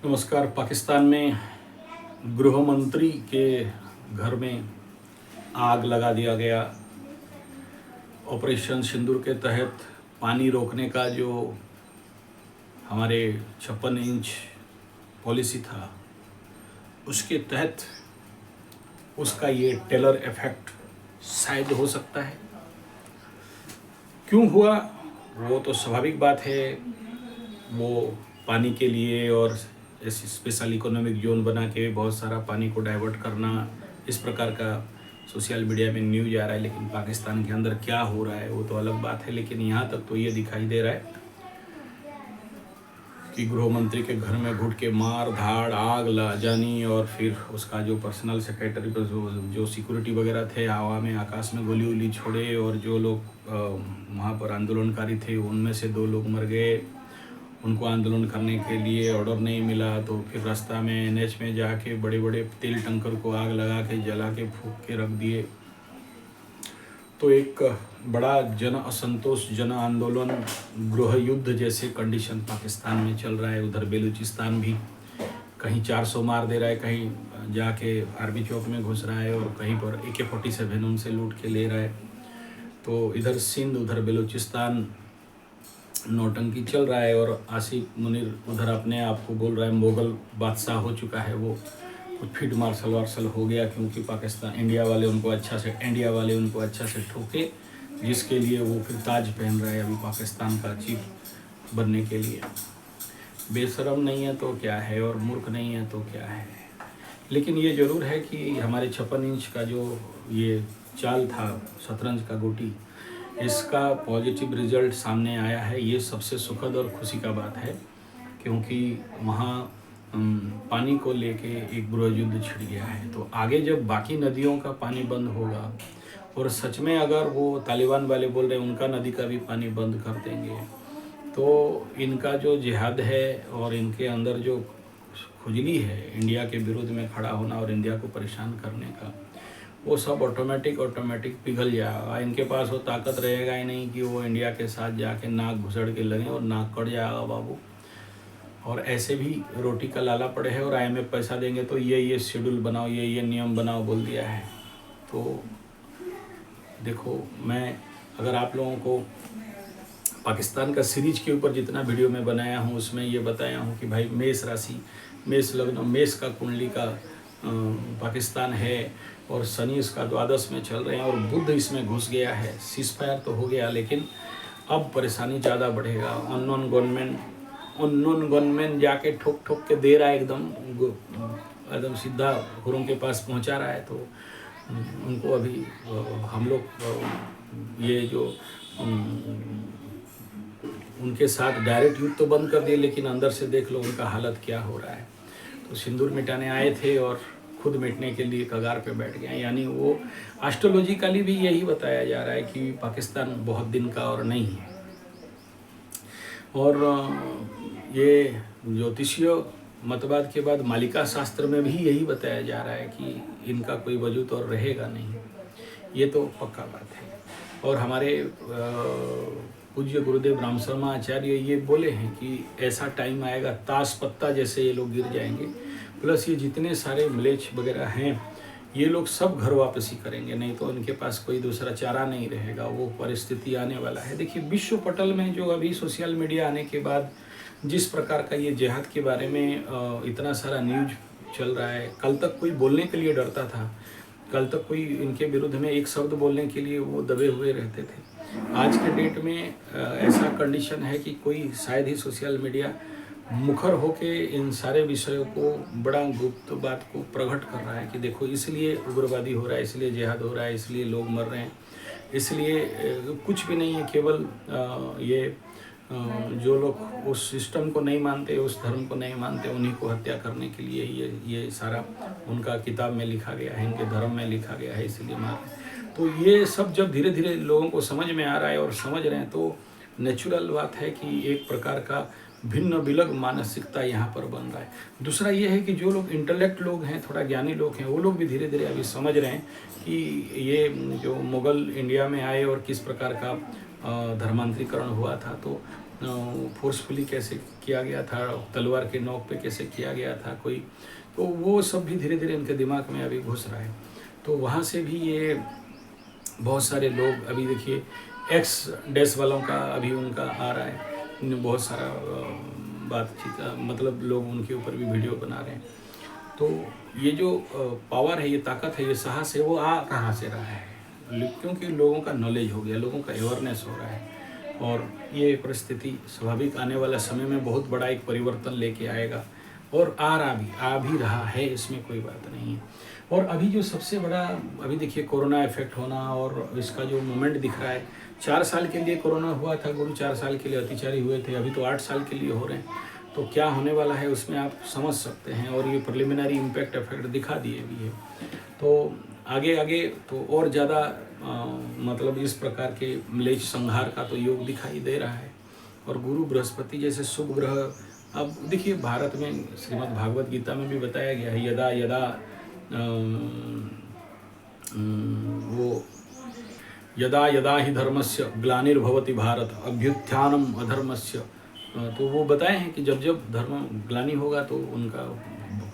नमस्कार। पाकिस्तान में गृह मंत्री के घर में आग लगा दिया गया। ऑपरेशन सिंदूर के तहत पानी रोकने का जो हमारे 56 इंच पॉलिसी था, उसके तहत उसका ये टेलर इफेक्ट शायद हो सकता है। क्यों हुआ वो तो स्वाभाविक बात है। वो पानी के लिए और ऐसी स्पेशल इकोनॉमिक जोन बना के बहुत सारा पानी को डाइवर्ट करना, इस प्रकार का सोशल मीडिया में न्यूज आ रहा है। लेकिन पाकिस्तान के अंदर क्या हो रहा है वो तो अलग बात है। लेकिन यहाँ तक तो ये दिखाई दे रहा है कि गृह मंत्री के घर में घुट के मार धाड़, आग ला जानी, और फिर उसका जो पर्सनल सेक्रेटरी पर जो सिक्योरिटी वगैरह थे, हवा में आकाश में गोली वोली छोड़े, और जो लोग वहाँ पर आंदोलनकारी थे उनमें से 2 लोग मर गए। उनको आंदोलन करने के लिए ऑर्डर नहीं मिला तो फिर रास्ता में एनएच में जाके बड़े बड़े तेल टंकर को आग लगा के जला के फूंक के रख दिए। तो एक बड़ा जन असंतोष, जन आंदोलन, गृह युद्ध जैसे कंडीशन पाकिस्तान में चल रहा है। उधर बेलूचिस्तान भी कहीं 400 मार दे रहा है, कहीं जाके आर्मी चौक में घुस रहा है, और कहीं पर AK-47 उनसे लूट के ले रहा है। तो इधर सिंध, उधर बेलूचिस्तान नौटंकी चल रहा है। और आसिफ मुनीर उधर अपने आप को बोल रहा है मुगल बादशाह हो चुका है। वो कुछ फील्ड मार्शल वार्शल हो गया, क्योंकि पाकिस्तान इंडिया वाले उनको अच्छा से ठोके, जिसके लिए वो फिर ताज पहन रहा है अभी पाकिस्तान का चीफ बनने के लिए। बेशरम नहीं है तो क्या है, और मूर्ख नहीं है तो क्या है। लेकिन ये ज़रूर है कि हमारे 56 इंच का जो ये चाल था, शतरंज का गोटी, इसका पॉजिटिव रिजल्ट सामने आया है। ये सबसे सुखद और खुशी का बात है, क्योंकि वहाँ पानी को लेके एक गृह युद्ध छिड़ गया है। तो आगे जब बाकी नदियों का पानी बंद होगा, और सच में अगर वो तालिबान वाले बोल रहे हैं उनका नदी का भी पानी बंद कर देंगे, तो इनका जो जिहाद है और इनके अंदर जो खुजली है इंडिया के विरोध में खड़ा होना और इंडिया को परेशान करने का, वो सब ऑटोमेटिक पिघल जाएगा। इनके पास वो ताकत रहेगा ही नहीं कि वो इंडिया के साथ जाके नाक घुसड़ के लगे, और नाक कट जाएगा बाबू। और ऐसे भी रोटी का लाला पड़े है, और IMF पैसा देंगे तो ये शेड्यूल बनाओ, ये नियम बनाओ बोल दिया है। तो देखो, मैं अगर आप लोगों को पाकिस्तान का सीरीज के ऊपर जितना वीडियो मैं बनाया हूँ उसमें ये बताया हूँ कि भाई मेष राशि, मेष लग्न, मेष का कुंडली का पाकिस्तान है, और शनि इसका द्वादश में चल रहे हैं, और बुध इसमें घुस गया है। सीजफायर तो हो गया, लेकिन अब परेशानी ज़्यादा बढ़ेगा। अननोन गनमैन जाके ठोक के दे रहा है, एकदम सीधा घरों के पास पहुंचा रहा है। तो उनको अभी हम लोग ये जो उनके साथ डायरेक्ट युद्ध तो बंद कर दिए, लेकिन अंदर से देख लो उनका हालत क्या हो रहा है। तो सिंदूर मिटाने आए थे और खुद मिटने के लिए कगार पे बैठ गए। यानी वो एस्ट्रोलॉजिकली भी यही बताया जा रहा है कि पाकिस्तान बहुत दिन का और नहीं है। और ये ज्योतिषीय मतवाद के बाद मालिका शास्त्र में भी यही बताया जा रहा है कि इनका कोई वजूद और रहेगा नहीं। ये तो पक्का बात है। और हमारे पूज्य गुरुदेव राम शर्मा आचार्य ये बोले हैं कि ऐसा टाइम आएगा ताश पत्ता जैसे ये लोग गिर जाएंगे। प्लस ये जितने सारे मिलेच वगैरह हैं, ये लोग सब घर वापसी करेंगे, नहीं तो इनके पास कोई दूसरा चारा नहीं रहेगा। वो परिस्थिति आने वाला है। देखिए, विश्व पटल में जो अभी सोशल मीडिया आने के बाद जिस प्रकार का ये जिहाद के बारे में इतना सारा न्यूज चल रहा है, कल तक कोई बोलने के लिए डरता था, कल तक कोई इनके विरुद्ध में एक शब्द बोलने के लिए वो दबे हुए रहते थे। आज के डेट में ऐसा कंडीशन है कि कोई शायद ही सोशल मीडिया मुखर होके इन सारे विषयों को, बड़ा गुप्त बात को प्रकट कर रहा है कि देखो इसलिए उग्रवादी हो रहा है, इसलिए जिहाद हो रहा है, इसलिए लोग मर रहे हैं, इसलिए कुछ भी नहीं है। केवल ये जो लोग उस सिस्टम को नहीं मानते, उस धर्म को नहीं मानते, उन्हीं को हत्या करने के लिए ये सारा उनका किताब में लिखा गया है, इनके धर्म में लिखा गया है, इसलिए मार। तो ये सब जब धीरे धीरे लोगों को समझ में आ रहा है और समझ रहे हैं, तो नेचुरल बात है कि एक प्रकार का भिन्न विलग मानसिकता यहाँ पर बन रहा है। दूसरा ये है कि जो लोग इंटेलेक्ट लोग हैं, थोड़ा ज्ञानी लोग हैं, वो लोग भी धीरे धीरे अभी समझ रहे हैं कि ये जो मुग़ल इंडिया में आए और किस प्रकार का धर्मांतरीकरण हुआ था, तो फोर्सफुली कैसे किया गया था, तलवार के नोक पे कैसे किया गया था कोई, तो वो सब भी धीरे धीरे इनके दिमाग में अभी घुस रहा है। तो वहाँ से भी ये बहुत सारे लोग अभी देखिए एक्स डैश वालों का अभी उनका आ रहा है, बहुत सारा बातचीत, मतलब लोग उनके ऊपर भी वीडियो बना रहे हैं। तो ये जो पावर है, ये ताकत है, ये साहस है, वो आ कहाँ से रहा है? क्योंकि लोगों का नॉलेज हो गया, लोगों का अवेयरनेस हो रहा है, और ये परिस्थिति स्वाभाविक आने वाला समय में बहुत बड़ा एक परिवर्तन लेके आएगा, और आ भी रहा है, इसमें कोई बात नहीं है। और अभी जो सबसे बड़ा, अभी देखिए कोरोना इफेक्ट होना और इसका जो मोमेंट दिख रहा है, 4 साल के लिए कोरोना हुआ था गुरु, 4 साल के लिए अतिचारी हुए थे, अभी तो 8 साल के लिए हो रहे हैं। तो क्या होने वाला है उसमें आप समझ सकते हैं, और ये प्रिलिमिनरी इम्पैक्ट इफेक्ट दिखा दिए भी है। तो आगे आगे तो और ज़्यादा मतलब इस प्रकार के म्लेच्छ संहार का तो योग दिखाई दे रहा है। और गुरु बृहस्पति जैसे शुभ ग्रह, अब देखिए भारत में श्रीमद् भागवत गीता में भी बताया गया है, यदा यदा वो यदा यदा ही धर्मस्य ग्लानिर्भवति भारत अभ्युत्थानम अधर्मस्य, तो वो बताए हैं कि जब जब धर्म ग्लानि होगा तो उनका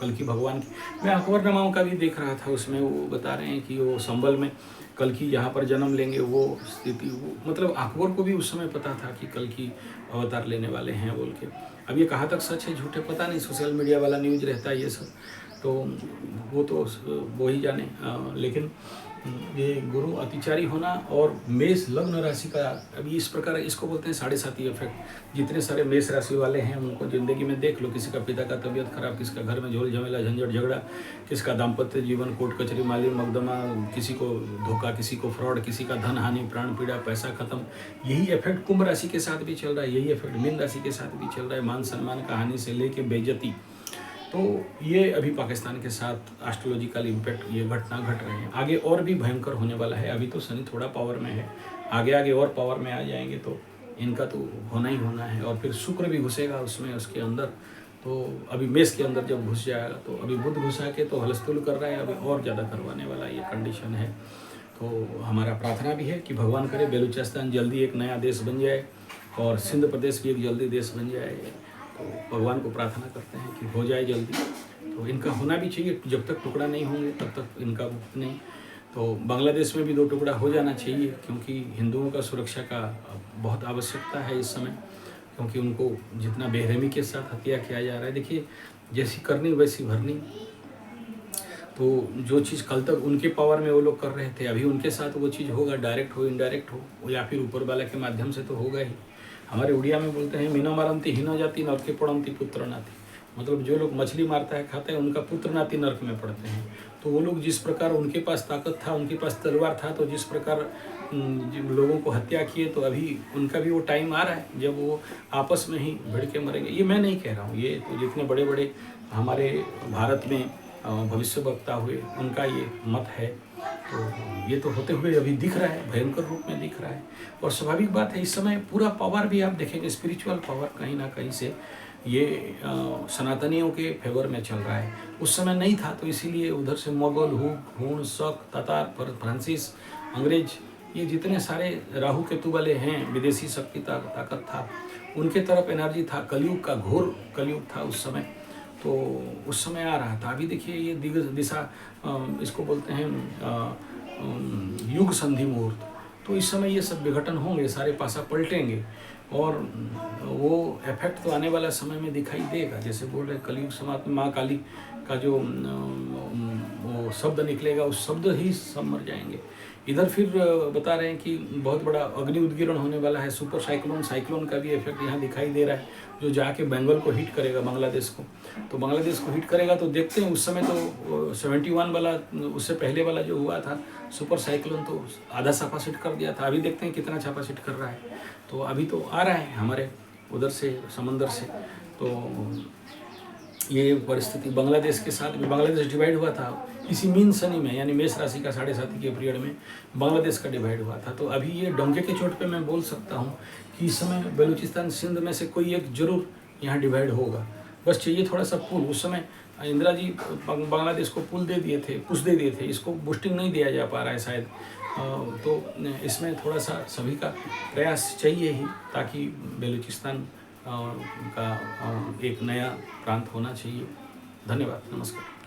कल की भगवान की, मैं अकबरनामाओं का भी देख रहा था, उसमें वो बता रहे हैं कि वो संबल में कल की जहाँ पर जन्म लेंगे वो स्थिति, वो मतलब अकबर को भी उस समय पता था कि कल की अवतार लेने वाले हैं बोल के। अब ये कहाँ तक सच है झूठे पता नहीं, सोशल मीडिया वाला न्यूज रहता है ये सब, तो वो तो वो ही जाने। लेकिन ये गुरु अतिचारी होना और मेष लग्न राशि का अभी इस प्रकार, इसको बोलते हैं 7.5 इफेक्ट। जितने सारे मेष राशि वाले हैं उनको ज़िंदगी में देख लो, किसी का पिता का तबीयत खराब, किसका घर में झोल झमेला झंझट झगड़ा, किसका दाम्पत्य जीवन कोर्ट कचहरी माली मकदमा, किसी को धोखा, किसी को फ्रॉड, किसी का धन हानि, प्राण पीड़ा, पैसा खत्म। यही इफेक्ट कुंभ राशि के साथ भी चल रहा है, यही इफेक्ट मीन राशि के साथ भी चल रहा है, मान सम्मान का हानि से लेके बेइज्जती। तो ये अभी पाकिस्तान के साथ एस्ट्रोलॉजिकल इम्पैक्ट, ये घटना घट रहे हैं, आगे और भी भयंकर होने वाला है। अभी तो शनि थोड़ा पावर में है, आगे आगे और पावर में आ जाएंगे तो इनका तो होना ही होना है। और फिर शुक्र भी घुसेगा उसमें, उसके अंदर, तो अभी मेष के अंदर जब घुस जाएगा, तो अभी बुध घुसा के तो हलस्तुल कर रहा है, अभी और ज़्यादा करवाने वाला ये कंडीशन है। तो हमारा प्रार्थना भी है कि भगवान करे बलूचिस्तान जल्दी एक नया देश बन जाए, और सिंध प्रदेश भी एक जल्दी देश बन जाए। तो भगवान को प्रार्थना करते हैं कि हो जाए जल्दी। तो इनका होना भी चाहिए, जब तक टुकड़ा नहीं होंगे तब तक इनका मुक्त नहीं। तो बांग्लादेश में भी 2 टुकड़ा हो जाना चाहिए, क्योंकि हिंदुओं का सुरक्षा का बहुत आवश्यकता है इस समय, क्योंकि उनको जितना बेरहमी के साथ हत्या किया जा रहा है। देखिए जैसी करनी वैसी भरनी, तो जो चीज़ कल तक उनके पावर में वो लोग कर रहे थे, अभी उनके साथ वो चीज़ होगा, डायरेक्ट हो इनडायरेक्ट हो, या फिर ऊपर वाला के माध्यम से तो होगा ही। हमारे उड़िया में बोलते हैं मीना मारंती हीना जाती नरक के पड़ंती पुत्र नाती, मतलब जो लोग मछली मारता है खाता है उनका पुत्र नाती नरक में पड़ते हैं। तो वो लोग जिस प्रकार उनके पास ताकत था, उनके पास तलवार था, तो जिस प्रकार लोगों को हत्या किए, तो अभी उनका भी वो टाइम आ रहा है जब वो आपस में ही भिड़ के मरेंगे। ये मैं नहीं कह रहा हूँ, ये तो जितने बड़े बड़े हमारे भारत में भविष्य वक्ता हुए उनका ये मत है। तो ये तो होते हुए अभी दिख रहा है, भयंकर रूप में दिख रहा है। और स्वाभाविक बात है, इस समय पूरा पावर भी आप देखेंगे, स्पिरिचुअल पावर कहीं ना कहीं से ये सनातनियों के फेवर में चल रहा है। उस समय नहीं था, तो इसीलिए उधर से मुगल, हुण, शक, तातार, फ्रांसीस, अंग्रेज, ये जितने सारे राहु केतु वाले हैं, विदेशी शक्ति ताकत था, उनके तरफ एनर्जी था। कलयुग का घोर कलयुग था उस समय, तो उस समय आ रहा था। अभी देखिए ये दिशा, इसको बोलते हैं युग संधि मुहूर्त। तो इस समय ये सब विघटन होंगे, सारे पासा पलटेंगे, और वो इफेक्ट तो आने वाला समय में दिखाई देगा। जैसे बोल रहे कलयुग समाप्त में माँ काली का जो वो शब्द निकलेगा, उस शब्द ही सब मर जाएंगे। इधर फिर बता रहे हैं कि बहुत बड़ा अग्नि उद्गीरण होने वाला है, सुपर साइक्लोन का भी इफेक्ट यहाँ दिखाई दे रहा है, जो जाके बंगाल को हिट करेगा, बांग्लादेश को। तो बांग्लादेश को हिट करेगा, तो देखते हैं। उस समय तो 71 वाला, उससे पहले वाला जो हुआ था सुपर साइक्लोन, तो आधा छापासिट कर दिया था। अभी देखते हैं कितना छापासिट कर रहा है। तो अभी तो आ रहा है हमारे उधर से, समंदर से। तो ये परिस्थिति बांग्लादेश के साथ भी, बांग्लादेश डिवाइड हुआ था इसी मीन शनि में, यानी मेष राशि का 7.5 के पीरियड में बांग्लादेश का डिवाइड हुआ था। तो अभी ये डंके के चोट पे मैं बोल सकता हूँ कि इस समय बलूचिस्तान सिंध में से कोई एक जरूर यहाँ डिवाइड होगा। बस चाहिए थोड़ा सा पुल। उस समय इंदिरा जी बांग्लादेश को पुल दे दिए थे, पुश दे दिए थे, इसको बूस्टिंग नहीं दिया जा पा रहा है शायद, तो इसमें थोड़ा सा सभी का प्रयास चाहिए ही, ताकि बलूचिस्तान का एक नया प्रांत होना चाहिए। धन्यवाद, नमस्कार।